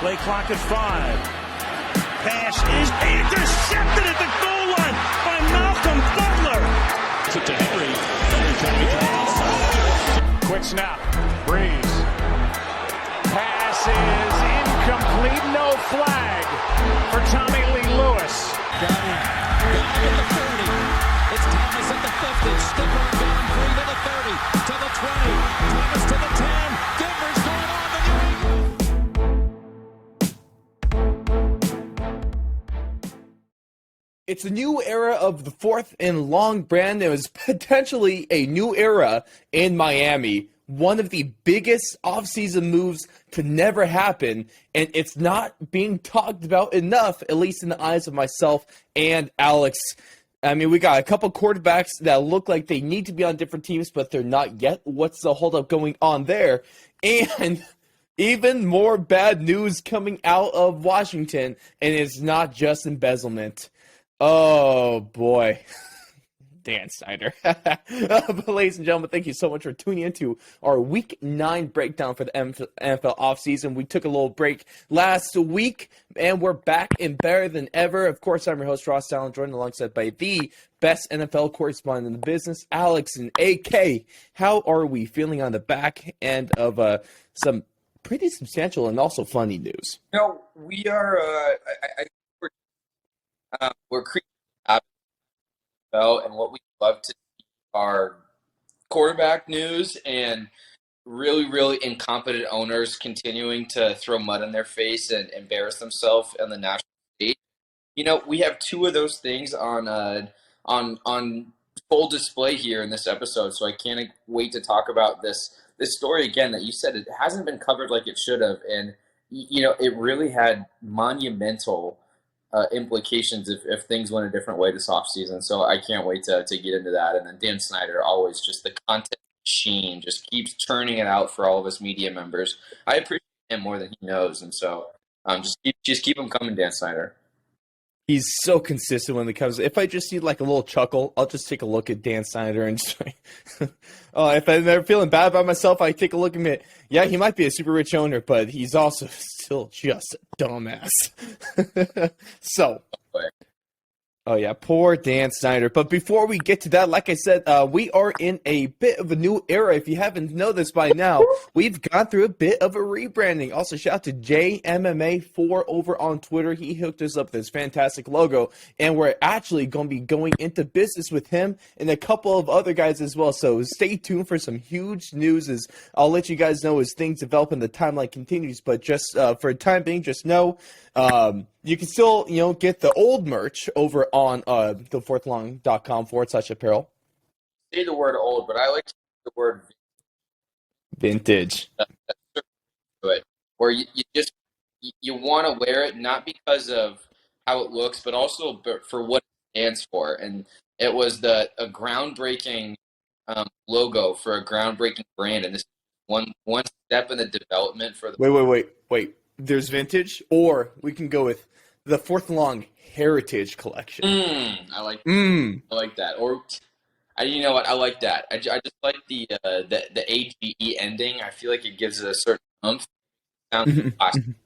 Play clock at 5. Pass is intercepted at the goal line by Malcolm Butler. To Henry. Quick snap. Breeze. Pass is incomplete. No flag for Tommy Lee Lewis. Got him at the 40. It's Thomas at the 50. Skipper down 3 to the 30. To the 20. Thomas to the 10. Denver's going on the New England. It's a new era of the fourth and long brand. It was potentially a new era in Miami. One of the biggest offseason moves to never happen, and it's not being talked about enough, at least in the eyes of myself and Alex. I mean, we got a couple quarterbacks that look like they need to be on different teams, but they're not yet. What's the holdup going on there? And even more bad news coming out of Washington, and it's not just embezzlement. Oh, boy. Dan Snyder. But ladies and gentlemen, thank you so much for tuning into our Week 9 breakdown for the NFL offseason. We took a little break last week, and we're back and better than ever. Of course, I'm your host, Ross Allen, joined alongside by the best NFL correspondent in the business, Alex and AK. How are we feeling on the back end of some pretty substantial and also funny news? You know, we are, we're creating and what we love to see are quarterback news and really, really incompetent owners continuing to throw mud in their face and embarrass themselves on the national stage. You know, we have two of those things on full display here in this episode, so I can't wait to talk about this story again that you said it hasn't been covered like it should have, and you know, it really had monumental implications if things went a different way this offseason. So I can't wait to get into that. And then Dan Snyder, always just the content machine, just keeps churning it out for all of us media members. I appreciate him more than he knows. And so just keep him coming, Dan Snyder. He's so consistent when it comes. If I just see like a little chuckle, I'll just take a look at Dan Snyder and just if I'm ever feeling bad about myself, I take a look at him. Yeah, he might be a super rich owner, but he's also still just a dumbass. So, oh yeah, poor Dan Snyder. But before we get to that, like I said, we are in a bit of a new era. If you haven't noticed by now, we've gone through a bit of a rebranding. Also, shout out to JMMA4 over on Twitter. He hooked us up with this fantastic logo, and we're actually going to be going into business with him and a couple of other guys as well. So stay tuned for some huge news. I'll let you guys know as things develop and the timeline continues. But just for the time being, just know you can still, get the old merch over on thefourthlong.com/apparel. Say the word old, but I like to use the word vintage. Where you want to wear it not because of how it looks, but also for what it stands for. And it was a groundbreaking logo for a groundbreaking brand, and this is one step in the development for the. Wait. There's vintage, or we can go with the Fourth Long Heritage Collection. I like that. Or, you know what? I like that. I just like the AGE ending. I feel like it gives it a certain oomph. Sounds awesome.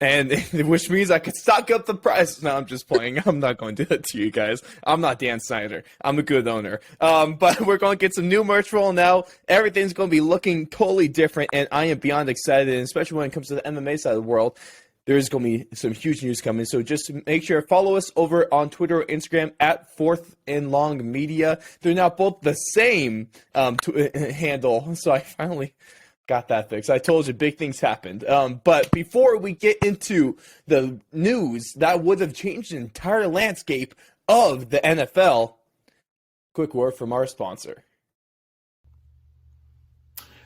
And which means I could stock up the price. No, I'm just playing. I'm not going to do that to you guys. I'm not Dan Snyder. I'm a good owner. But we're going to get some new merch rolling out. Everything's going to be looking totally different, and I am beyond excited, and especially when it comes to the MMA side of the world. There's going to be some huge news coming. So just make sure to follow us over on Twitter or Instagram at Fourth and Long Media. They're now both the same handle. So I finally got that fixed. I told you big things happened. But before we get into the news that would have changed the entire landscape of the NFL, quick word from our sponsor.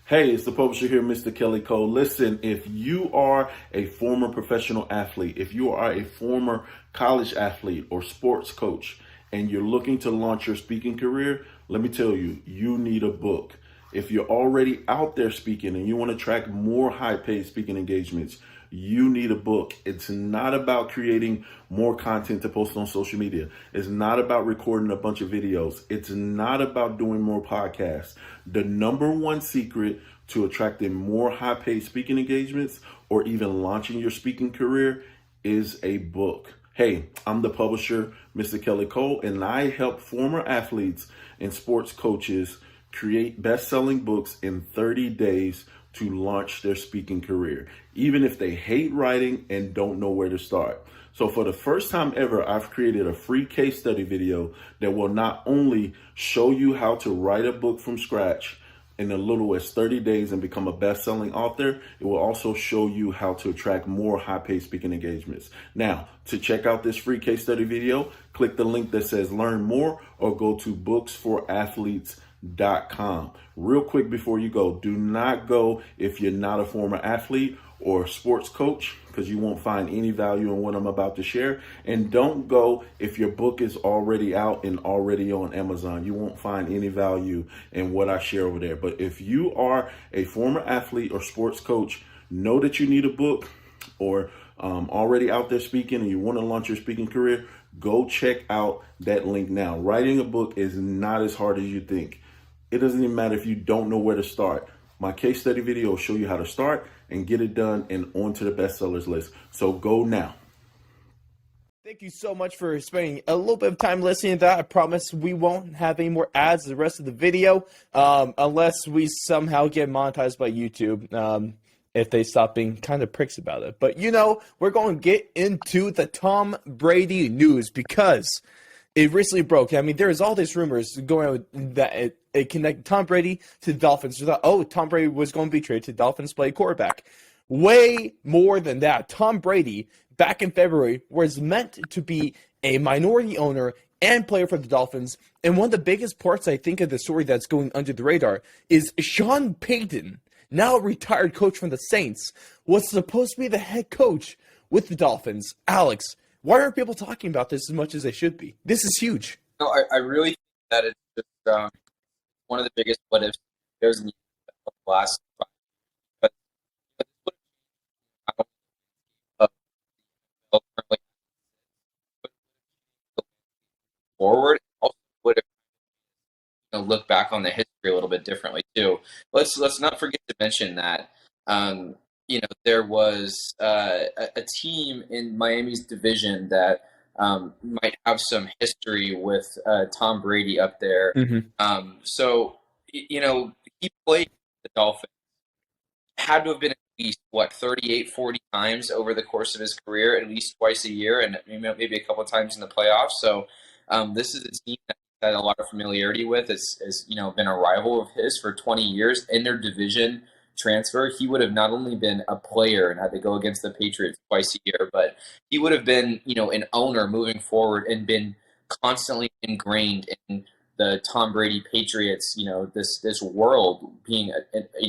Hey, it's the publisher here, Mr. Kelly Cole. Listen, if you are a former professional athlete, if you are a former college athlete or sports coach, and you're looking to launch your speaking career, let me tell you, you need a book. If you're already out there speaking and you want to track more high-paid speaking engagements, you need a book. It's not about creating more content to post on social media. It's not about recording a bunch of videos. It's not about doing more podcasts. The number one secret to attracting more high-paid speaking engagements or even launching your speaking career is a book. Hey, I'm the publisher, Mr. Kelly Cole, and I help former athletes and sports coaches create best-selling books in 30 days to launch their speaking career, even if they hate writing and don't know where to start. So for the first time ever, I've created a free case study video that will not only show you how to write a book from scratch in as little as 30 days and become a best-selling author, it will also show you how to attract more high-paid speaking engagements. Now, to check out this free case study video, click the link that says learn more or go to booksforathletes.com. Real quick before you go, do not go if you're not a former athlete or sports coach, because you won't find any value in what I'm about to share. And don't go if your book is already out and already on Amazon. You won't find any value in what I share over there. But if you are a former athlete or sports coach, know that you need a book, or already out there speaking and you want to launch your speaking career, go check out that link now. Writing a book is not as hard as you think. It doesn't even matter if you don't know where to start. My case study video will show you how to start and get it done and onto the bestsellers list. So go now. Thank you so much for spending a little bit of time listening to that. I promise we won't have any more ads the rest of the video, unless we somehow get monetized by YouTube, if they stop being kind of pricks about it. But, we're going to get into the Tom Brady news because it recently broke. I mean, there's all these rumors going on that it connected Tom Brady to the Dolphins. We thought, Tom Brady was going to be traded to the Dolphins to play quarterback. Way more than that. Tom Brady, back in February, was meant to be a minority owner and player for the Dolphins. And one of the biggest parts, I think, of the story that's going under the radar is Sean Payton, now a retired coach from the Saints, was supposed to be the head coach with the Dolphins. Alex, why aren't people talking about this as much as they should be? This is huge. No, I really think that it's just one of the biggest what ifs in the last 5 years. But forward also would have look back on the history a little bit differently too. Let's not forget to mention that there was a team in Miami's division that might have some history with Tom Brady up there. Mm-hmm. So he played the Dolphins, had to have been at least 38, 40 times over the course of his career, at least twice a year, and maybe a couple of times in the playoffs. So this is a team that he's had a lot of familiarity with. It's been a rival of his for 20 years in their division transfer. He would have not only been a player and had to go against the Patriots twice a year, but he would have been an owner moving forward and been constantly ingrained in the Tom Brady Patriots, this world being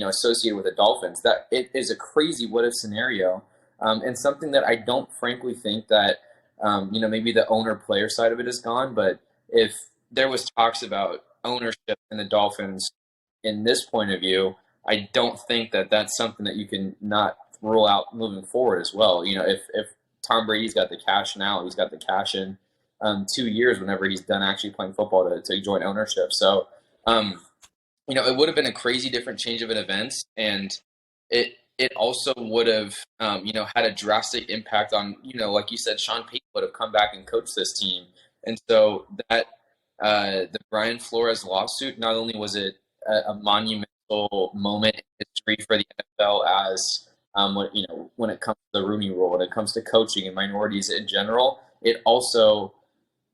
associated with the Dolphins. That it is a crazy what if scenario, and something that I don't frankly think that maybe the owner player side of it is gone. But if there was talks about ownership in the Dolphins in this point of view, I don't think that that's something that you can not rule out moving forward as well. If Tom Brady's got the cash now, he's got the cash in 2 years whenever he's done actually playing football to join ownership. So, it would have been a crazy different change of an events, and it also would have, had a drastic impact on, like you said, Sean Payton would have come back and coached this team. And so that the Brian Flores lawsuit, not only was it a monumental moment in history for the NFL as when it comes to the Rooney Rule, when it comes to coaching and minorities in general, it also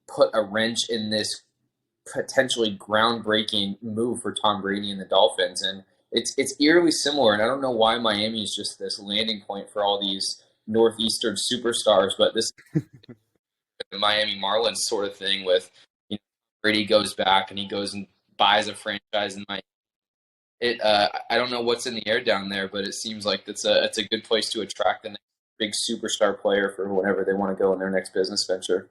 put a wrench in this potentially groundbreaking move for Tom Brady and the Dolphins. And it's eerily similar, and I don't know why Miami is just this landing point for all these Northeastern superstars, but this the Miami Marlins sort of thing with Brady goes back and he goes and buys a franchise in Miami. I don't know what's in the air down there, but it seems like it's a good place to attract the next big superstar player for whenever they want to go in their next business venture.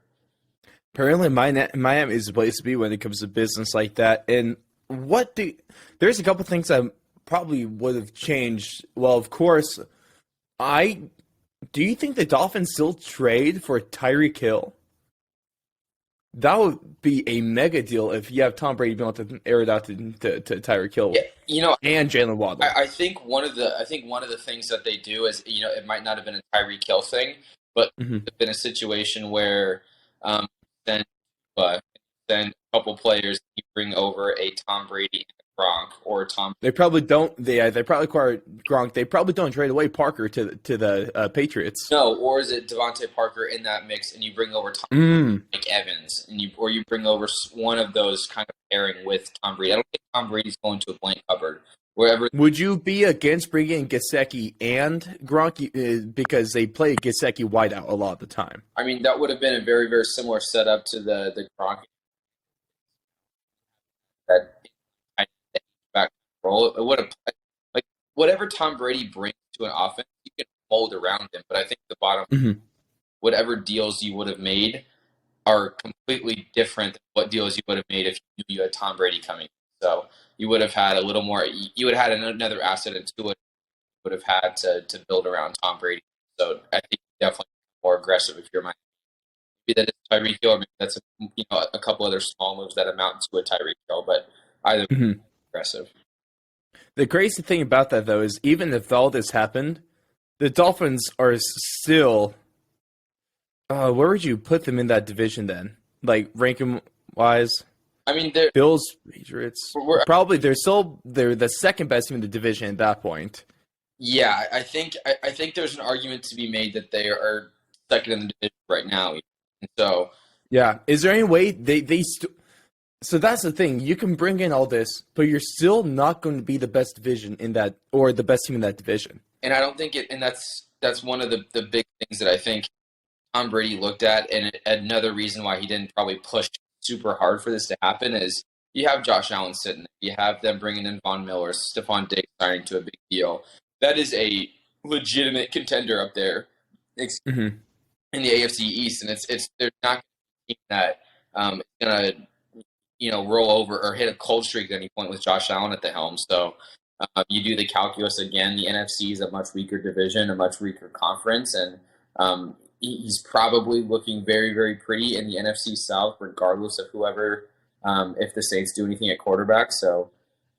Apparently, Miami is the place to be when it comes to business like that. And there's a couple things that probably would have changed. Well, of course, do you think the Dolphins still trade for Tyreek Hill? that would be a mega deal if you have Tom Brady being able to air it out to Tyreek Hill and Jalen Waddle. I think one of the things that they do is, it might not have been a Tyreek Hill thing, but it's been a situation where then a couple players, you bring over a Tom Brady and a Gronk or Tom. They probably don't. They probably acquire Gronk. They probably don't trade away Parker to the Patriots. No, or is it Devontae Parker in that mix, and you bring over Tom like Evans, and you bring over one of those kind of pairing with Tom Brady. I don't think Tom Brady's going to a blank cupboard. Wherever. Would you be against bringing in Gesicki and Gronk because they play Gesicki wideout a lot of the time? I mean, that would have been a very, very similar setup to the Gronk that back role. It would have, like, whatever Tom Brady brings to an offense, you can mold around him. But I think the bottom, whatever deals you would have made are completely different than what deals you would have made if you knew you had Tom Brady coming. So you would have had a little more. You would have had another asset into it. Would have had to build around Tom Brady. So I think definitely more aggressive if you're my. Maybe that is Tyreek Hill, or maybe that's a couple other small moves that amount to a Tyreek Hill, but either aggressive. The crazy thing about that, though, is even if all this happened, the Dolphins are still. Where would you put them in that division then? Like ranking wise? I mean, Bills, Patriots. Probably they're the second best team in the division at that point. Yeah, I think there's an argument to be made that they are second in the division right now. And so yeah, is there any way they so that's the thing. You can bring in all this, but you're still not going to be the best division in that, or the best team in that division. And I don't think it. And that's one of the big things that I think Tom Brady looked at, and another reason why he didn't probably push super hard for this to happen is you have Josh Allen sitting there. You have them bringing in Von Miller, Stephon Diggs signing to a big deal. That is a legitimate contender up there in the AFC East, and it's they're not going to be a team that is going to roll over or hit a cold streak at any point with Josh Allen at the helm. So you do the calculus again. The NFC is a much weaker division, a much weaker conference, and he's probably looking very, very pretty in the NFC South, regardless of whoever, if the Saints do anything at quarterback. So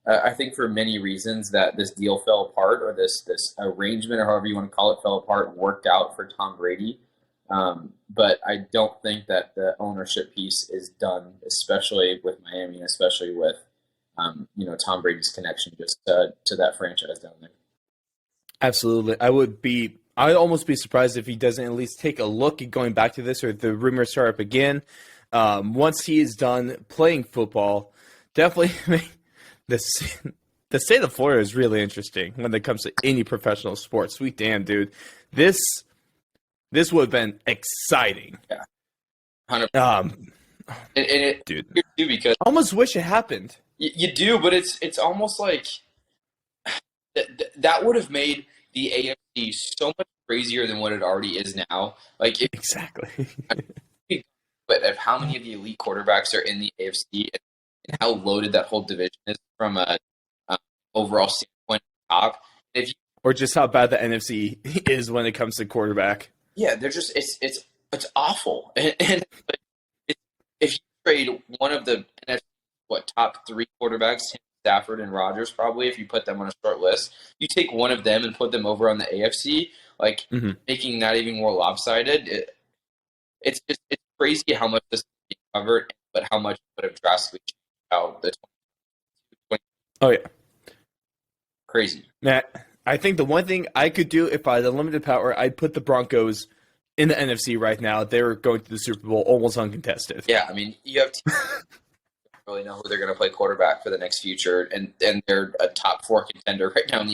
I think for many reasons that this deal fell apart, or this arrangement, or however you want to call it, fell apart, worked out for Tom Brady. But I don't think that the ownership piece is done, especially with Miami, especially with Tom Brady's connection just to that franchise down there. Absolutely. I'd almost be surprised if he doesn't at least take a look at going back to this, or the rumors start up again. Once he is done playing football, definitely the state of Florida is really interesting when it comes to any professional sport. Sweet damn, dude. This would have been exciting. Yeah. 100%. Dude, because I almost wish it happened. You do, but it's almost like that would have made the AFC so much crazier than what it already is now. Like exactly. But of how many of the elite quarterbacks are in the AFC and how loaded that whole division is from a overall standpoint top, or just how bad the NFC is when it comes to quarterback. Yeah, they're just it's awful. And if you trade one of the NFC, top three quarterbacks, Stafford and Rodgers, probably, if you put them on a short list, you take one of them and put them over on the AFC, making that even more lopsided. It's crazy how much this is being covered, but how much it would have drastically changed how the 2020. Oh yeah, crazy. Matt, I think the one thing I could do if I had unlimited power, I'd put the Broncos in the NFC right now. They're going to the Super Bowl almost uncontested. Yeah, I mean, you have teams don't really know who they're going to play quarterback for the next future, and they're a top 4 contender right now.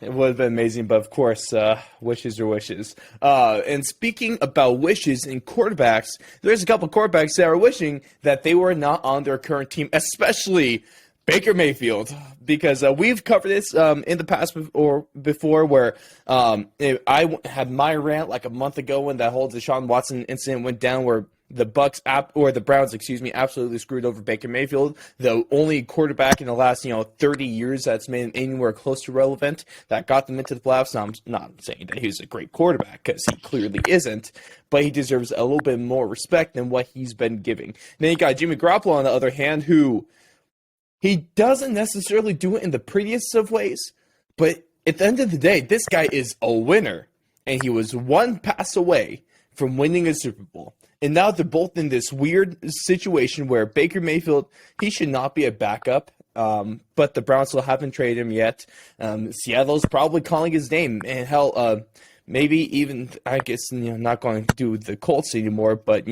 It would have been amazing, but of course, wishes are wishes. And speaking about wishes and quarterbacks, there's a couple of quarterbacks that are wishing that they were not on their current team, especially Baker Mayfield, because we've covered this in the past or before, where I had my rant like a month ago when that whole Deshaun Watson incident went down, where the Browns, absolutely screwed over Baker Mayfield, the only quarterback in the last 30 years that's made anywhere close to relevant that got them into the playoffs. Now, I'm not saying that he's a great quarterback because he clearly isn't, but he deserves a little bit more respect than what he's been giving. And then you got Jimmy Garoppolo on the other hand, who he doesn't necessarily do it in the prettiest of ways, but at the end of the day, this guy is a winner, and he was one pass away from winning a Super Bowl. And now they're both in this weird situation where Baker Mayfield, he should not be a backup, but the Browns still haven't traded him yet. Seattle's probably calling his name, and hell, maybe even, I guess, not going to do the Colts anymore, but,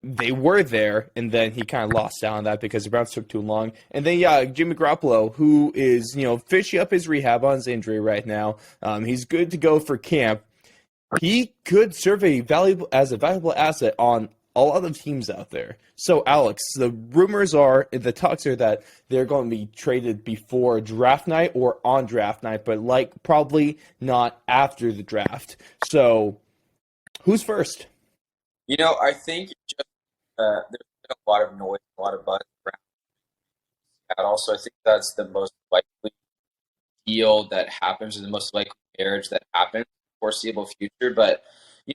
they were there, and then he kind of lost out on that because the Browns took too long. And then, Jimmy Garoppolo, who is, finishing up his rehab on his injury right now. He's good to go for camp. He could serve as a valuable asset on a lot of teams out there. So, Alex, the rumors are, the talks are that they're going to be traded before draft night or on draft night, but probably not after the draft. So, who's first? I think there's been a lot of noise, a lot of buzz around that. Also, I think that's the most likely deal that happens, or the most likely marriage that happens in the foreseeable future. But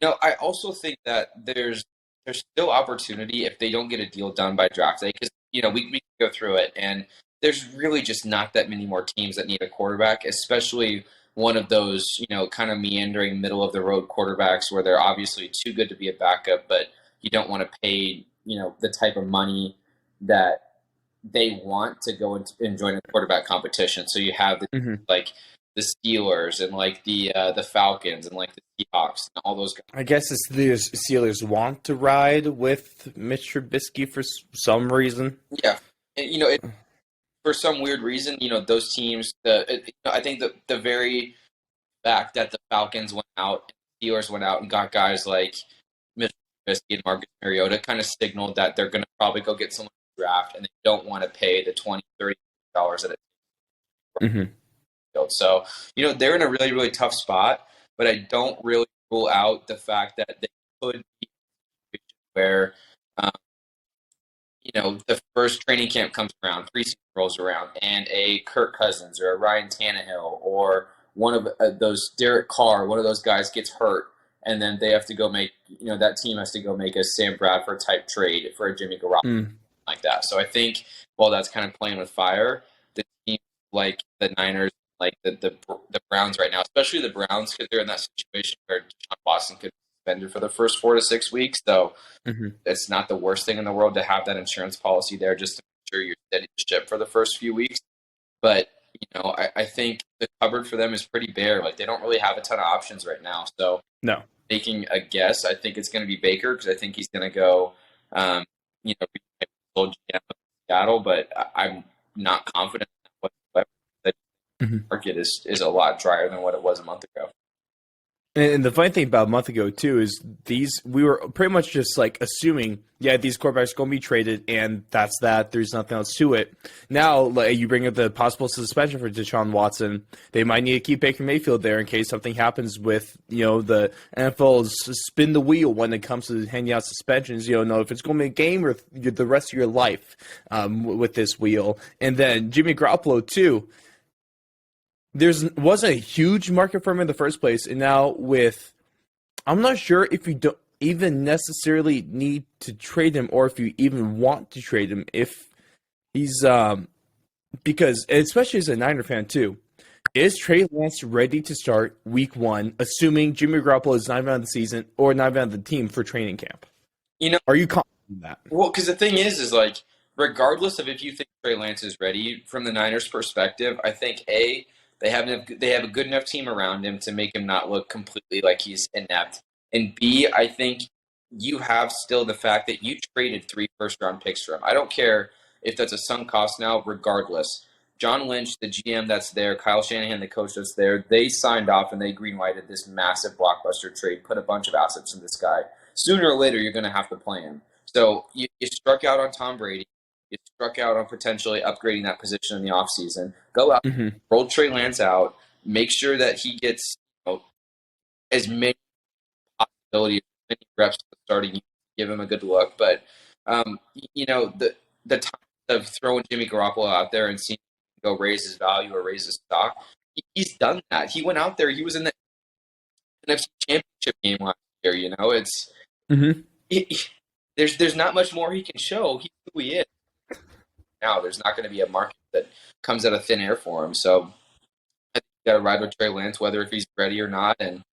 I also think that there's still opportunity if they don't get a deal done by draft day, because we can go through it, and there's really just not that many more teams that need a quarterback, especially one of those kind of meandering middle of the road quarterbacks where they're obviously too good to be a backup, but you don't want to pay the type of money that they want to go and join a quarterback competition. So you have like the Steelers and like the Falcons and like the Seahawks and all those guys. I guess the Steelers want to ride with Mitch Trubisky for some reason. Yeah, and, for some weird reason, those teams. I think the very fact that the Falcons went out, and the Steelers went out and got guys like Mitch Trubisky and Marcus Mariota kind of signaled that they're going to probably go get someone to draft, and they don't want to pay the $20-$30 that it takes. So, they're in a really, really tough spot, but I don't really rule out the fact that they could be in a situation where, the first training camp comes around, preseason rolls around, and a Kirk Cousins or a Ryan Tannehill or one of those Derek Carr, one of those guys gets hurt, and then they have to go make, that team has to go make a Sam Bradford type trade for a Jimmy Garoppolo like that. So I think while that's kind of playing with fire, the team like the Niners, like the Browns right now, especially the Browns, because they're in that situation where Deshaun Watson could be suspended for the first 4 to 6 weeks. So it's not the worst thing in the world to have that insurance policy there just to make sure you're steady the ship for the first few weeks. But I think the cupboard for them is pretty bare. Like, they don't really have a ton of options right now. So no, making a guess, I think it's going to be Baker, because I think he's going to go, Seattle, but I'm not confident whatsoever. The market is a lot drier than what it was a month ago. And the funny thing about a month ago, too, is we were pretty much just assuming, these quarterbacks are going to be traded, and that's that. There's nothing else to it. Now, you bring up the possible suspension for Deshaun Watson. They might need to keep Baker Mayfield there in case something happens with, the NFL's spin the wheel when it comes to handing out suspensions. You don't know if it's going to be a game or the rest of your life with this wheel. And then Jimmy Garoppolo, too. There wasn't a huge market for him in the first place, and now I'm not sure if you don't even necessarily need to trade him, or if you even want to trade him. If he's because especially as a Niner fan too, is Trey Lance ready to start Week 1, assuming Jimmy Garoppolo is not even on the season or not even on the team for training camp? Are you confident in that? Well, because the thing is regardless of if you think Trey Lance is ready, from the Niners' perspective, I think they have a good enough team around him to make him not look completely like he's inept. And B, I think you have still the fact that you traded 3 first-round picks for him. I don't care if that's a sunk cost now, regardless. John Lynch, the GM that's there, Kyle Shanahan, the coach that's there, they signed off and they green-lighted this massive blockbuster trade, put a bunch of assets in this guy. Sooner or later, you're going to have to play him. So you struck out on Tom Brady. You struck out on potentially upgrading that position in the offseason. Go out, roll Trey Lance out, make sure that he gets as many possibilities, as many reps to the starting unit give him a good look. But the time of throwing Jimmy Garoppolo out there and seeing him go raise his value or raise his stock, he's done that. He went out there. He was in the NFC Championship game last year. It's there's not much more he can show. He's who he is. Now there's not going to be a market that comes out of thin air for him. So I think you got to ride with Trey Lance, whether if he's ready or not, and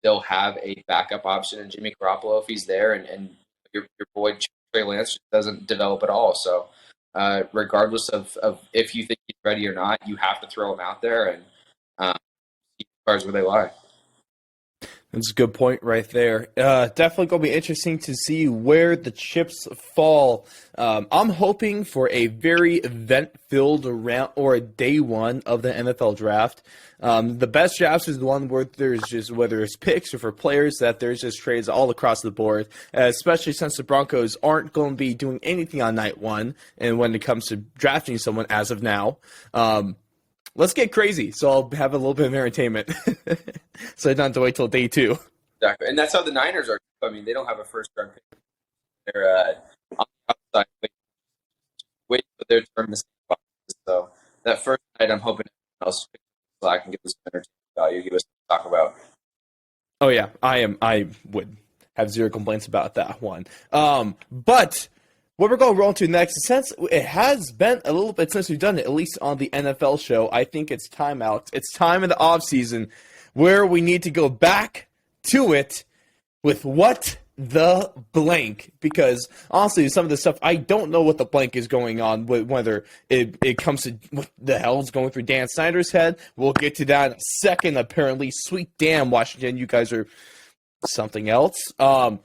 still have a backup option in Jimmy Garoppolo if he's there, and your boy Trey Lance just doesn't develop at all. So regardless of if you think he's ready or not, you have to throw him out there and see the cards where they lie. That's a good point right there. Definitely going to be interesting to see where the chips fall. I'm hoping for a very event-filled round or a day one of the NFL draft. The best drafts is the one where there's just, whether it's picks or for players, that there's just trades all across the board, especially since the Broncos aren't going to be doing anything on night one and when it comes to drafting someone as of now. Let's get crazy, so I'll have a little bit of entertainment. So I don't have to wait till day two. Exactly, and that's how the Niners are. I mean, they don't have a first-round pick. They're on the outside, wait for their turn to see. So that first night, I'm hoping everyone else picks up slack and give us some entertainment value, give us something to talk about. Oh yeah, I would have zero complaints about that one. But what we're going to roll into next, since it has been a little bit since we've done it, at least on the NFL show, I think it's time out. It's time in the offseason where we need to go back to it with what the blank. Because, honestly, some of the stuff, I don't know what the blank is going on, whether it comes to what the hell is going through Dan Snyder's head. We'll get to that in a second, apparently. Sweet damn, Washington, you guys are something else. I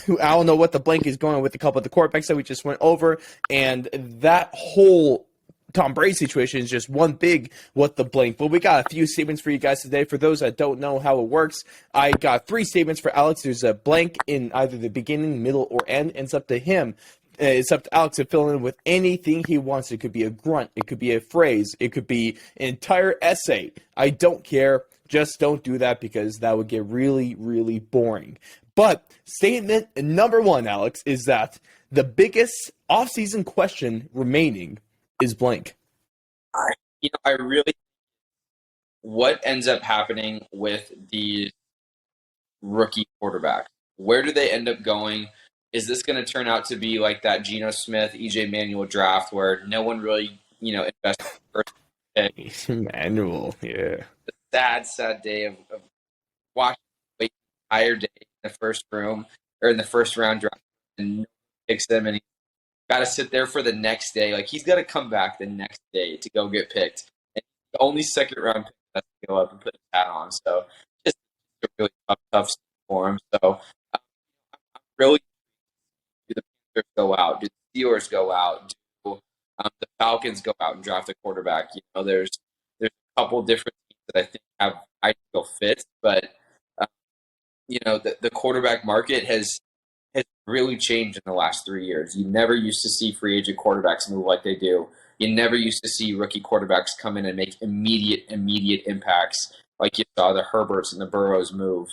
don't know what the blank is going on with a couple of the quarterbacks that we just went over, and that whole Tom Brady situation is just one big what the blank. But we got a few statements for you guys today. For those that don't know how it works, I got 3 statements for Alex. There's a blank in either the beginning, middle, or end, and it's up to him. It's up to Alex to fill in with anything he wants. It could be a grunt. It could be a phrase. It could be an entire essay. I don't care. Just don't do that because that would get really, really boring. But statement number 1, Alex, is that the biggest offseason question remaining is blank. I really, what ends up happening with these rookie quarterbacks? Where do they end up going? Is this going to turn out to be like that Geno Smith, EJ Manuel draft where no one really, invested in the first pick? Manuel, yeah. The sad day of watching the entire day in the first room or in the first round draft and no one picks them, and he's got to sit there for the next day. Like, he's got to come back the next day to go get picked. And the only second round pick has to go up and put his hat on. So it's a really tough season for him. So I'm really, do the Panthers go out? Do the Steelers go out? Do the Falcons go out and draft a quarterback? There's a couple different teams that I think have ideal fits, but the quarterback market has really changed in the last 3 years. You never used to see free agent quarterbacks move like they do. You never used to see rookie quarterbacks come in and make immediate impacts like you saw the Herberts and the Burrows move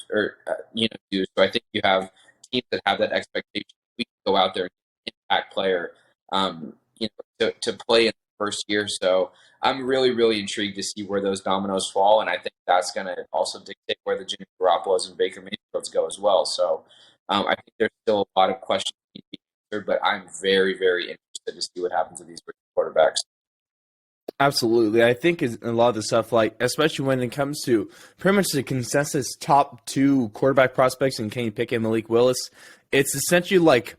do. So I think you have teams that have that expectation. We can go out there and get an impact player, to play in the first year. So I'm really, really intrigued to see where those dominoes fall, and I think that's going to also dictate where the Jimmy Garoppolos and Baker Mayfields go as well. So I think there's still a lot of questions that need to be answered, but I'm very, very interested to see what happens to these quarterbacks. Absolutely. I think a lot of the stuff, like, especially when it comes to pretty much the consensus top 2 quarterback prospects in Kenny Pickett and Malik Willis, it's essentially like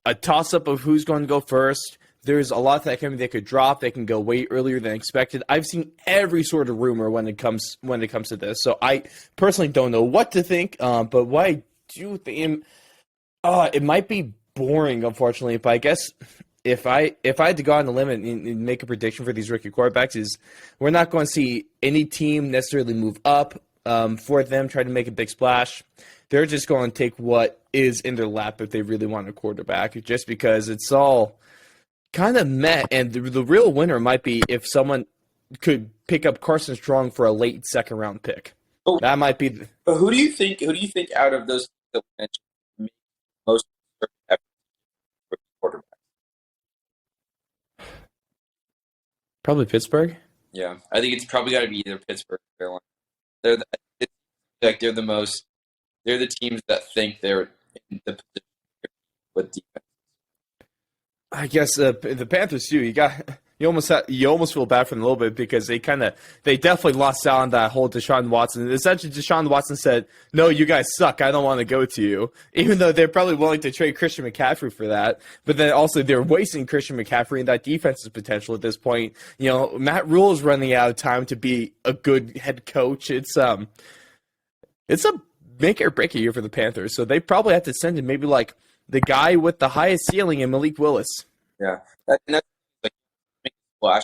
a toss-up of who's going to go first. There's a lot that could drop. They can go way earlier than expected. I've seen every sort of rumor when it comes to this. So I personally don't know what to think. But what I do think, it might be boring, unfortunately. But I guess if I had to go on the limb and make a prediction for these rookie quarterbacks, is we're not going to see any team necessarily move up for them trying to make a big splash. They're just going to take what is in their lap if they really want a quarterback, just because it's all kind of met, and the real winner might be if someone could pick up Carson Strong for a late second round pick. That might be. But who do you think out of those that we mentioned make most of Probably Pittsburgh. Yeah, I think it's probably got to be either Pittsburgh or Carolina. They're the, it's like they're the teams that think they're in the position with defense. I guess the Panthers too. You almost feel bad for them a little bit because they definitely lost out on that whole Deshaun Watson. Essentially, Deshaun Watson said, "No, you guys suck. I don't want to go to you," even though they're probably willing to trade Christian McCaffrey for that. But then also they're wasting Christian McCaffrey and that defense's potential at this point. Matt Rule is running out of time to be a good head coach. It's a make or break year for the Panthers, so they probably have to send in maybe like the guy with the highest ceiling in Malik Willis. Yeah, and that's like splash.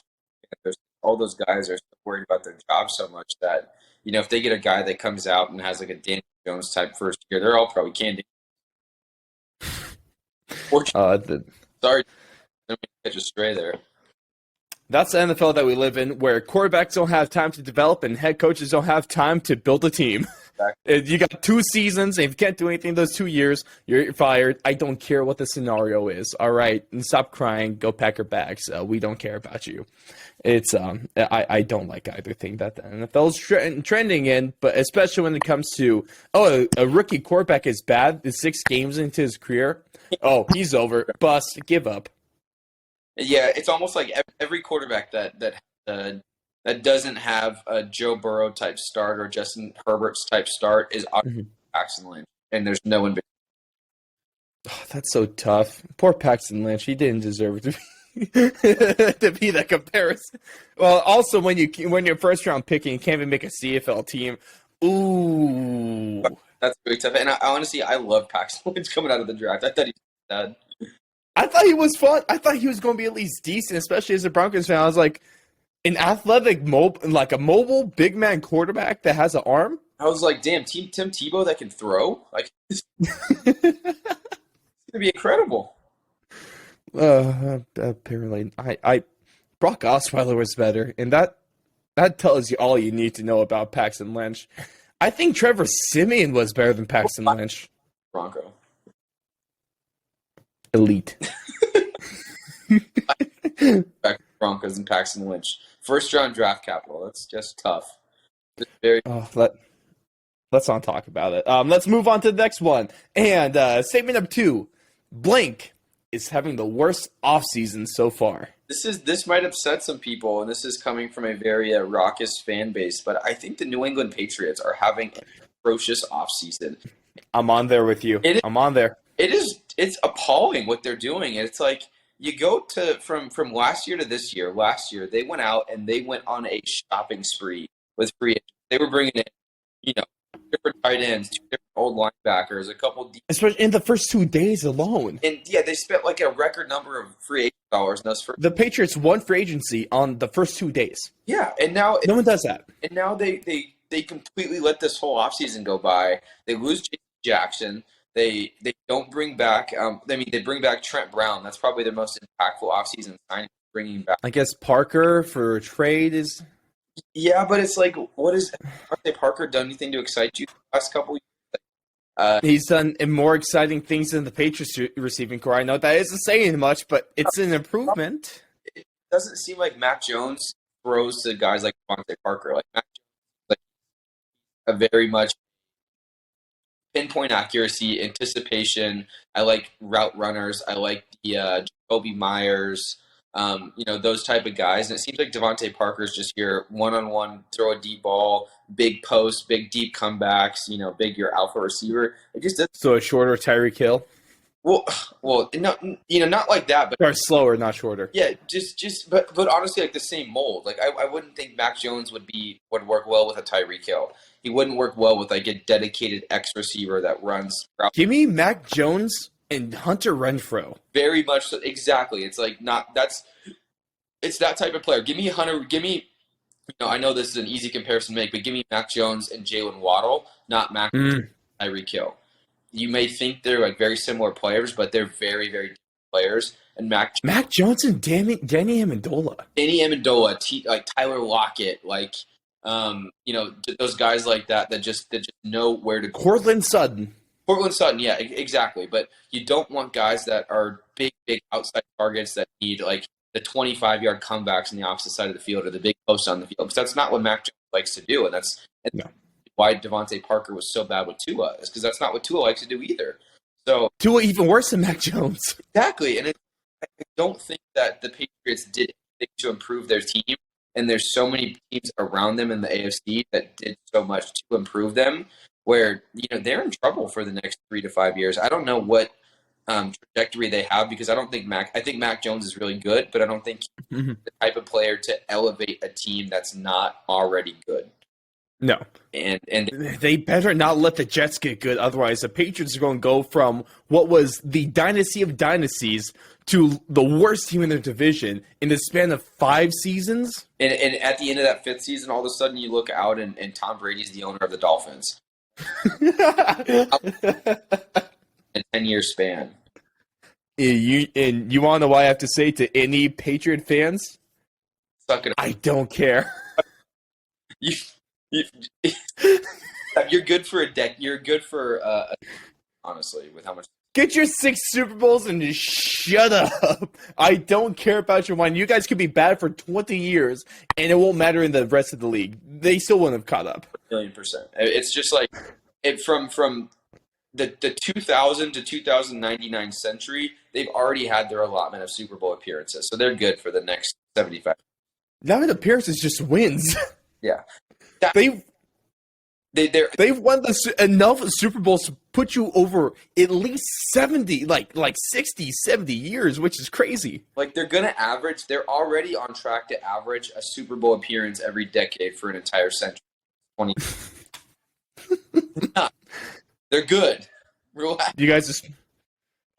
All those guys are so worried about their job so much that if they get a guy that comes out and has like a Daniel Jones type first year, they're all probably candy. Sorry, let me catch a stray there. That's the NFL that we live in, where quarterbacks don't have time to develop and head coaches don't have time to build a team. Exactly. You got 2 seasons, and if you can't do anything those 2 years, you're fired. I don't care what the scenario is. All right, and stop crying. Go pack your bags. We don't care about you. It's I don't like either thing that the NFL's trending in, but especially when it comes to a rookie quarterback is bad. Is 6 games into his career. Oh, he's over. Bust. Give up. Yeah, it's almost like every quarterback that doesn't have a Joe Burrow type start or Justin Herbert's type start is Paxton Lynch, and there's no one. Oh, that's so tough. Poor Paxton Lynch. He didn't deserve to be to be that comparison. Well, also when you're first round picking, you can't even make a CFL team. Ooh, that's really tough. And I honestly, I love Paxton Lynch coming out of the draft. I thought he was bad. I thought he was fun. I thought he was going to be at least decent, especially as a Broncos fan. I was like, an athletic, a mobile big man quarterback that has an arm. I was like, damn, Tim Tebow that can throw. Like, it's gonna be incredible. Apparently, Brock Osweiler was better, and that tells you all you need to know about Paxton Lynch. I think Trevor Siemian was better than Paxton Lynch. Bronco. Elite. Back to Broncos and Paxton Lynch. First round draft capital. That's just tough. It's very. Let's not talk about it. Let's move on to the next one. And statement number 2: Blank is having the worst offseason so far. This might upset some people, and this is coming from a very raucous fan base. But I think the New England Patriots are having an atrocious offseason. I'm on there with you. I'm on there. It's appalling what they're doing. And it's like you go to from last year to this year. Last year they went out and they went on a shopping spree with free agents. They were bringing in, different tight ends, 2 different old linebackers, a couple especially in the first 2 days alone. And yeah, they spent like a record number of free agent dollars in those first. The Patriots won free agency on the first 2 days. Yeah, and now no one does that. And now they completely let this whole offseason go by. They lose J.C. Jackson. They don't bring back. They bring back Trent Brown. That's probably their most impactful offseason signing. Bringing back, I guess Parker for a trade is. Yeah, but it's like, what is Parker done anything to excite you the last couple years? He's done more exciting things than the Patriots receiving core. I know that isn't saying much, but it's an improvement. It doesn't seem like Mac Jones throws to guys like Devontae Parker. Like Mac Jones, like a very much pinpoint accuracy, anticipation. I like route runners. I like the Jacoby Myers. Those type of guys. And it seems like Devontae Parker's just your one-on-one, throw a deep ball, big post, big deep comebacks, big your alpha receiver. It just doesn't. So a shorter Tyreek Hill? Well, no, not like that, but or slower, not shorter. Yeah, but honestly, like the same mold. Like I wouldn't think Mac Jones would work well with a Tyreek Hill. He wouldn't work well with like a dedicated X receiver that runs. Give me Mac Jones and Hunter Renfrow. Very much so. Exactly. It's like it's that type of player. Give me Hunter. Give me. I know this is an easy comparison to make, but give me Mac Jones and Jalen Waddle, not Mac and Tyreek Hill. You may think they're like very similar players, but they're very, very different players. And Mac Jones and Danny Amendola. Danny Amendola, like Tyler Lockett, like those guys like that just know where to. Cortland Sutton, yeah, exactly. But you don't want guys that are big outside targets that need like the 25-yard comebacks on the opposite side of the field or the big post on the field, because that's not what Mac Jones likes to do, and that's why Devontae Parker was so bad with Tua, is because that's not what Tua likes to do either. So Tua even worse than Mac Jones. exactly, and I don't think that the Patriots did anything to improve their team, and there's so many teams around them in the AFC that did so much to improve them, where they're in trouble for the next 3 to 5 years. I don't know what trajectory they have, because I think Mac Jones is really good, but I don't think he's the type of player to elevate a team that's not already good. No. And they better not let the Jets get good, otherwise the Patriots are going to go from what was the dynasty of dynasties to the worst team in their division in the span of 5 seasons. And at the end of that 5th season, all of a sudden you look out and Tom Brady's the owner of the Dolphins. A 10-year span. You want to know what I have to say to any Patriot fans? Suck it up. I don't care. You're good for a deck. You're good for honestly, with how much. Get your 6 Super Bowls and just shut up. I don't care about your wine. You guys could be bad for 20 years, and it won't matter in the rest of the league. They still wouldn't have caught up. 1,000,000%. It's just like from the 2000 to 2099 century, they've already had their allotment of Super Bowl appearances, so they're good for the next 75. Not an appearances, just wins. Yeah, they've won enough Super Bowls to put you over at least 70, like 60, 70 years, which is crazy. Like they're already on track to average a Super Bowl appearance every decade for an entire century. 20. They're good. Relax. You guys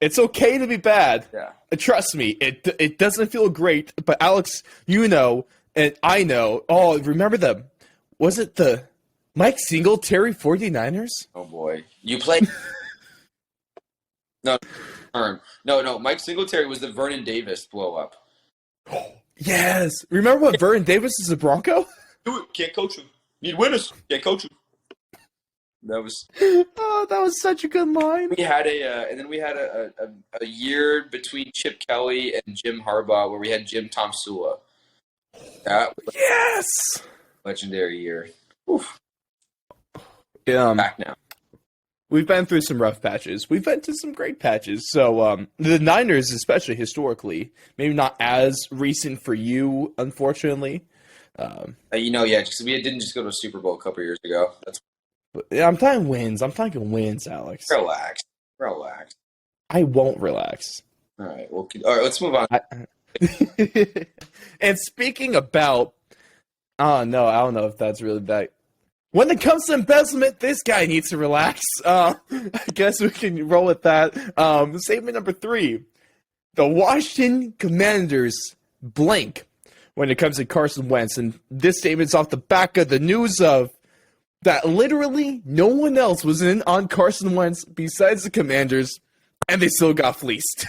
it's okay to be bad. Yeah. Trust me, it doesn't feel great, but Alex, and I know. Oh, remember was it the Mike Singletary 49ers? Oh boy. You play No. Mike Singletary was the Vernon Davis blow up. Yes. Remember when Vernon Davis is a Bronco? Do it. Can't coach him. Need winners. Can't coach him. That was such a good line. We had a year between Chip Kelly and Jim Harbaugh where we had Jim Tom Sula. That was a legendary year. Oof. Back now. We've been through some rough patches. We've been to some great patches. So the Niners, especially historically, maybe not as recent for you, unfortunately. Because we didn't just go to a Super Bowl a couple years ago. I'm talking wins. I'm talking wins, Alex. Relax. I won't relax. All right. Let's move on. And speaking about, I don't know if that's really that. When it comes to embezzlement, this guy needs to relax. I guess we can roll with that. Statement number 3: the Washington Commanders blank when it comes to Carson Wentz, and this statement's off the back of the news of that literally no one else was in on Carson Wentz besides the Commanders, and they still got fleeced.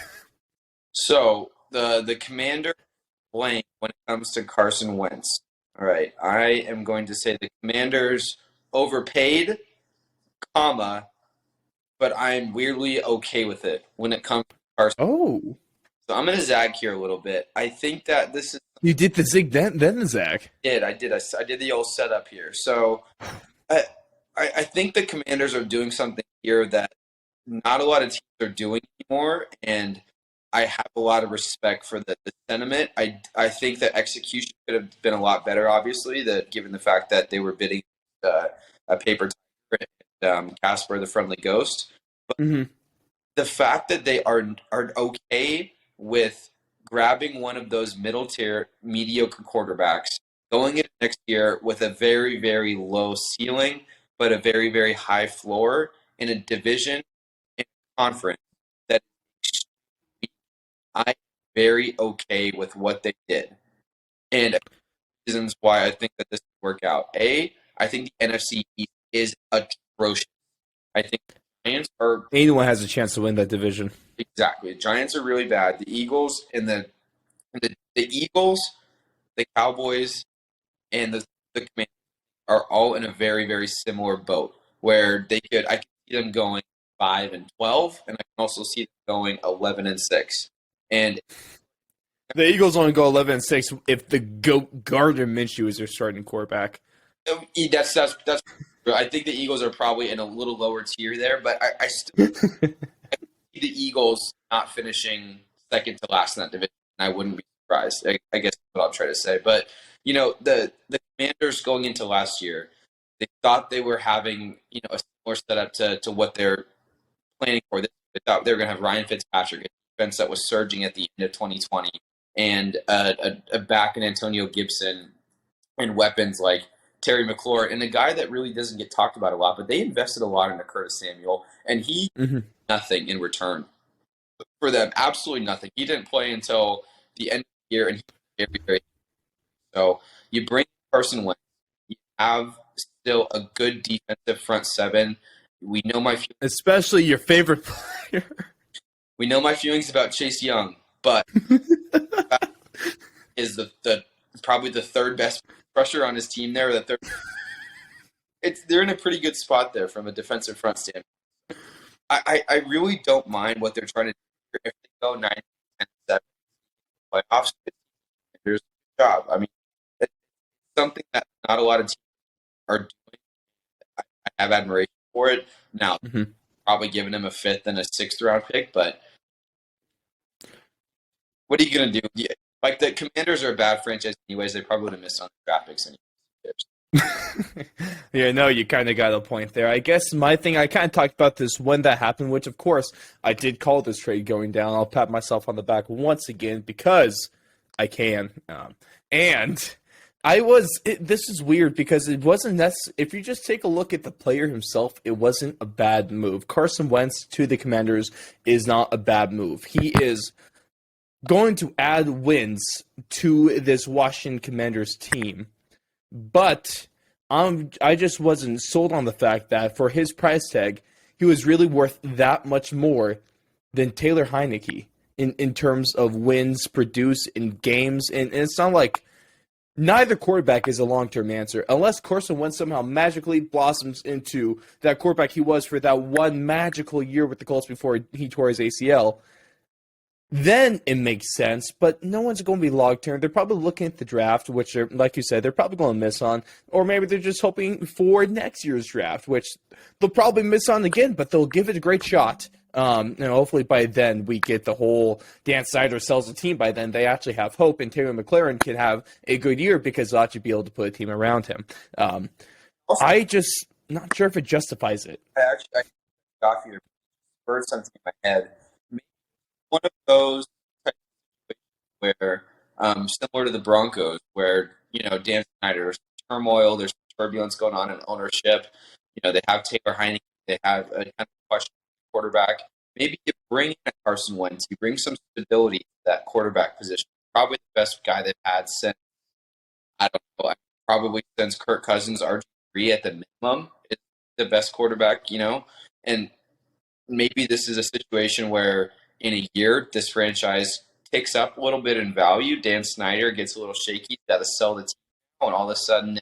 So the Commander blank when it comes to Carson Wentz. All right, I am going to say the Commanders overpaid, but I'm weirdly okay with it when it comes to Carson. Oh. So I'm going to zag here a little bit. I think that this is... You did the zig then the zag. I did the old setup here. So I think the Commanders are doing something here that not a lot of teams are doing anymore, and I have a lot of respect for the sentiment. I think that execution could have been a lot better, obviously, given the fact that they were bidding a paper tiger and Casper the Friendly Ghost. But the fact that they are okay with grabbing one of those middle-tier, mediocre quarterbacks, going into next year with a very, very low ceiling, but a very, very high floor in a division, in a conference that I'm very okay with what they did. And reasons why I think that this will work out. I think the NFC East is atrocious. I think the Giants are... Anyone has a chance to win that division. Exactly. The Giants are really bad. The Eagles and the Eagles, the Cowboys, and the Commanders are all in a very, very similar boat where I can see them going 5-12, and I can also see them going 11-6. And The Eagles only go 11-6 if the GOAT Gardner Minshew is their starting quarterback. That's. I think the Eagles are probably in a little lower tier there, but I still see the Eagles not finishing second to last in that division. I wouldn't be surprised. I guess that's what I'm trying to say. But the Commanders going into last year, they thought they were having a similar setup to what they're planning for. They thought they were going to have Ryan Fitzpatrick, a defense that was surging at the end of 2020, and a back in Antonio Gibson, and weapons like Terry McLaurin, and a guy that really doesn't get talked about a lot, but they invested a lot into Curtis Samuel, and he nothing in return for them. Absolutely nothing. He didn't play until the end of the year, and he was very, very. So you bring Carson Wentz. You have still a good defensive front seven. We know especially your favorite player. We know my feelings about Chase Young, but is the probably the third best rusher on his team there. They're in a pretty good spot there from a defensive front standpoint. I really don't mind what they're trying to do. If they go 9-10-7 playoffs, there's a job. I mean, it's something that not a lot of teams are doing. I have admiration for it. Now, probably giving him a 5th and a 6th round pick, but what are you going to do? Like, the Commanders are a bad franchise anyways. They probably would have missed on the draft picks anyways. Yeah, no, you kind of got a point there. I guess my thing, I kind of talked about this when that happened, which, of course, I did call this trade going down. I'll pat myself on the back once again because I can. And this is weird because it wasn't necessary. If you just take a look at the player himself, it wasn't a bad move. Carson Wentz to the Commanders is not a bad move. He is going to add wins to this Washington Commanders team. But I just wasn't sold on the fact that for his price tag, he was really worth that much more than Taylor Heineke in terms of wins produced in games. And it's not like neither quarterback is a long-term answer. Unless Carson Wentz somehow magically blossoms into that quarterback he was for that one magical year with the Colts before he tore his ACL, then it makes sense, but no one's going to be long-term. They're probably looking at the draft, which, like you said, they're probably going to miss on, or maybe they're just hoping for next year's draft, which they'll probably miss on again, but they'll give it a great shot. Hopefully by then we get the whole Dan Snyder sells the team. By then they actually have hope, and Terry McLaurin can have a good year because they'll actually be able to put a team around him. I just not sure if it justifies it. I got here. Spurred something in my head. One of those types of situations where, similar to the Broncos, where Dan Snyder, there's turmoil, there's turbulence going on in ownership. They have Taylor Heineke, they have a kind of question quarterback. Maybe you bring in a Carson Wentz, you bring some stability to that quarterback position. Probably the best guy they've had since probably since Kirk Cousins, RG3 at the minimum is the best quarterback. And maybe this is a situation where, in a year, this franchise ticks up a little bit in value. Dan Snyder gets a little shaky. He's got to sell the team, and all of a sudden,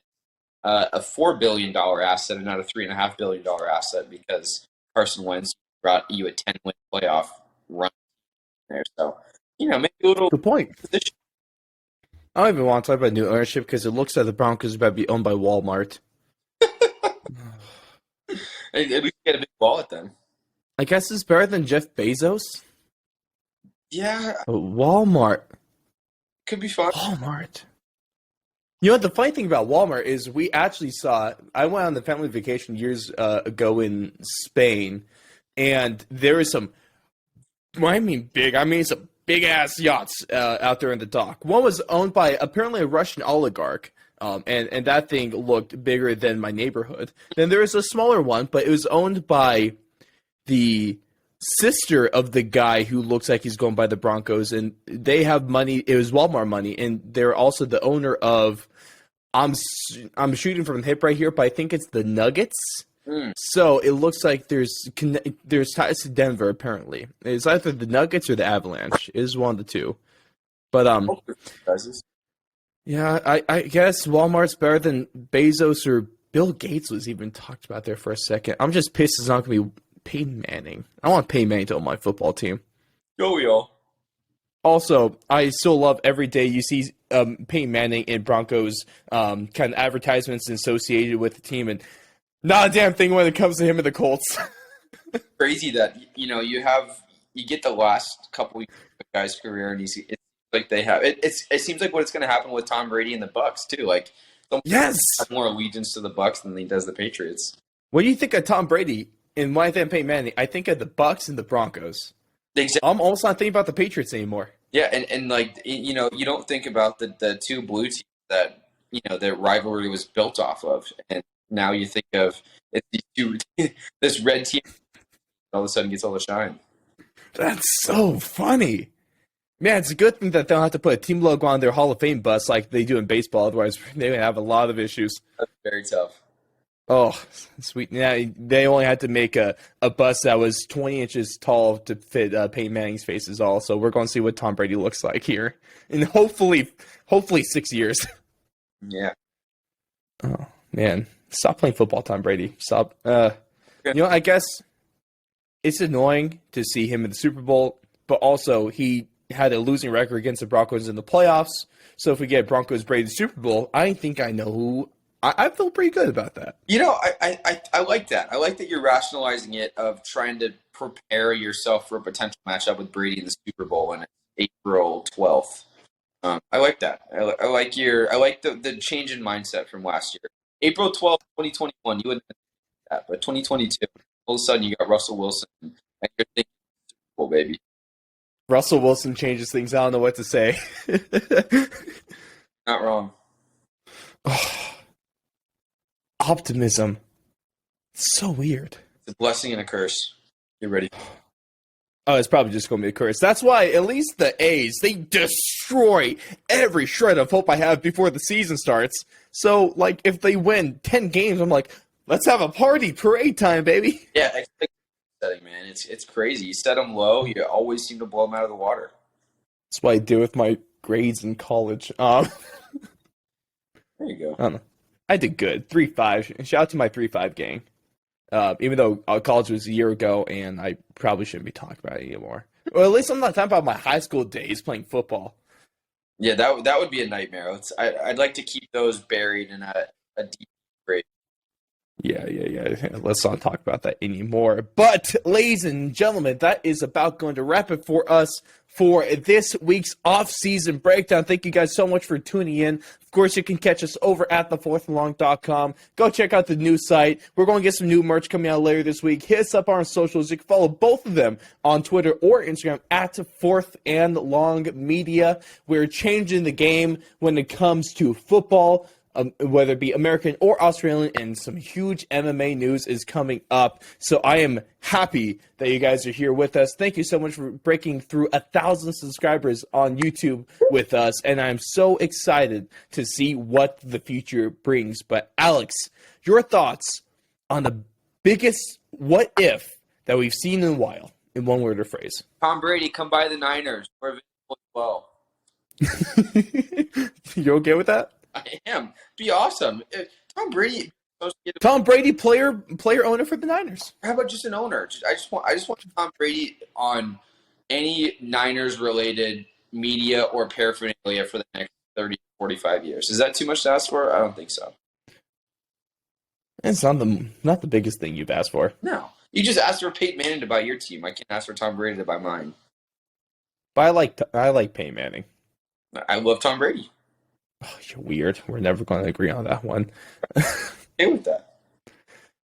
a $4 billion asset and not a $3.5 billion asset because Carson Wentz brought you a 10-win playoff run there. So, maybe a little good point. Position. I don't even want to talk about new ownership because it looks like the Broncos are about to be owned by Walmart. At least get a big wallet then. I guess it's better than Jeff Bezos. Yeah. Walmart. Could be fun. Walmart. The funny thing about Walmart is we actually I went on the family vacation years ago in Spain, and there is some big-ass yachts out there in the dock. One was owned by apparently a Russian oligarch, and that thing looked bigger than my neighborhood. Then there was a smaller one, but it was owned by the sister of the guy who looks like he's going by the Broncos, and they have money. It was Walmart money, and they're also the owner of. I'm shooting from the hip right here, but I think it's the Nuggets. So it looks like there's ties to Denver. Apparently, it's either the Nuggets or the Avalanche. It is one of the two. But yeah, I guess Walmart's better than Bezos or Bill Gates was even talked about there for a second. I'm just pissed it's not going to be Peyton Manning. I want Peyton Manning to own my football team. Go we all. Also, I still love every day you see Peyton Manning in Broncos kind of advertisements associated with the team, and not a damn thing when it comes to him and the Colts. Crazy that you get the last couple of guys' career, and it's like they have it. It seems like what's going to happen with Tom Brady and the Bucks too. Like, Yes. have more allegiance to the Bucks than he does the Patriots. What do you think of Tom Brady? And when I think of Peyton Manning, I think of the Bucks and the Broncos. Exactly. I'm almost not thinking about the Patriots anymore. Yeah, and like you don't think about the two blue teams that their rivalry was built off of, and now you think of it's these two, this red team all of a sudden gets all the shine. That's so funny. Man, it's a good thing that they don't have to put a team logo on their Hall of Fame bus like they do in baseball. Otherwise, they would have a lot of issues. That's very tough. Oh, sweet. Yeah, they only had to make a bus that was 20 inches tall to fit Peyton Manning's face is all. So we're going to see what Tom Brady looks like here. And hopefully 6 years. Yeah. Oh, man. Stop playing football, Tom Brady. Stop. I guess it's annoying to see him in the Super Bowl, but also he had a losing record against the Broncos in the playoffs. So if we get Broncos Brady Super Bowl, I think I know who. I feel pretty good about that. I like that. I like that you're rationalizing it of trying to prepare yourself for a potential matchup with Brady in the Super Bowl on April 12th. I like that. I like the change in mindset from last year. April 12th, 2021, you wouldn't have that, but 2022, all of a sudden you got Russell Wilson, and you're thinking Super Bowl, baby. Russell Wilson changes things. I don't know what to say. Not wrong. Optimism. It's so weird. It's a blessing and a curse. Get ready. Oh, it's probably just going to be a curse. That's why at least the A's, they destroy every shred of hope I have before the season starts. So, like, if they win 10 games, I'm like, let's have a party, parade time, baby. Yeah, setting, man. It's crazy. You set them low, you always seem to blow them out of the water. That's what I do with my grades in college. There you go. I don't know. I did good. 3.5. Shout out to my 3.5 gang. Even though college was a year ago, and I probably shouldn't be talking about it anymore. Or at least I'm not talking about my high school days playing football. Yeah, that would be a nightmare. I'd like to keep those buried in a deep grave. Yeah. Let's not talk about that anymore. But, ladies and gentlemen, that is about going to wrap it for us for this week's off-season breakdown. Thank you guys so much for tuning in. Of course, you can catch us over at thefourthandlong.com. Go check out the new site. We're going to get some new merch coming out later this week. Hit us up on our socials. You can follow both of them on Twitter or Instagram at Fourth and Long Media. We're changing the game when it comes to football. Whether it be American or Australian, and some huge MMA news is coming up. So I am happy that you guys are here with us. Thank you so much for breaking through 1,000 subscribers on YouTube with us, and I'm so excited to see what the future brings. But Alex, your thoughts on the biggest what if that we've seen in a while, in one word or phrase? Tom Brady, come by the Niners. We're available as well. You okay with that? I am. Be awesome. Tom Brady. Tom Brady, player owner for the Niners. How about just an owner? I just want Tom Brady on any Niners related media or paraphernalia for the next 30, 45 years. Is that too much to ask for? I don't think so. It's not the biggest thing you've asked for. No. You just asked for Peyton Manning to buy your team. I can't ask for Tom Brady to buy mine. But I like Peyton Manning. I love Tom Brady. Oh, you're weird. We're never going to agree on that one. Okay with that.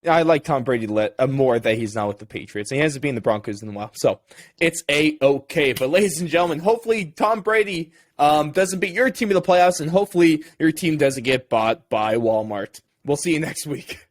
I like Tom Brady more that he's not with the Patriots. He hasn't been in the Broncos in a while, so it's A-okay. But ladies and gentlemen, hopefully Tom Brady doesn't beat your team in the playoffs, and hopefully your team doesn't get bought by Walmart. We'll see you next week.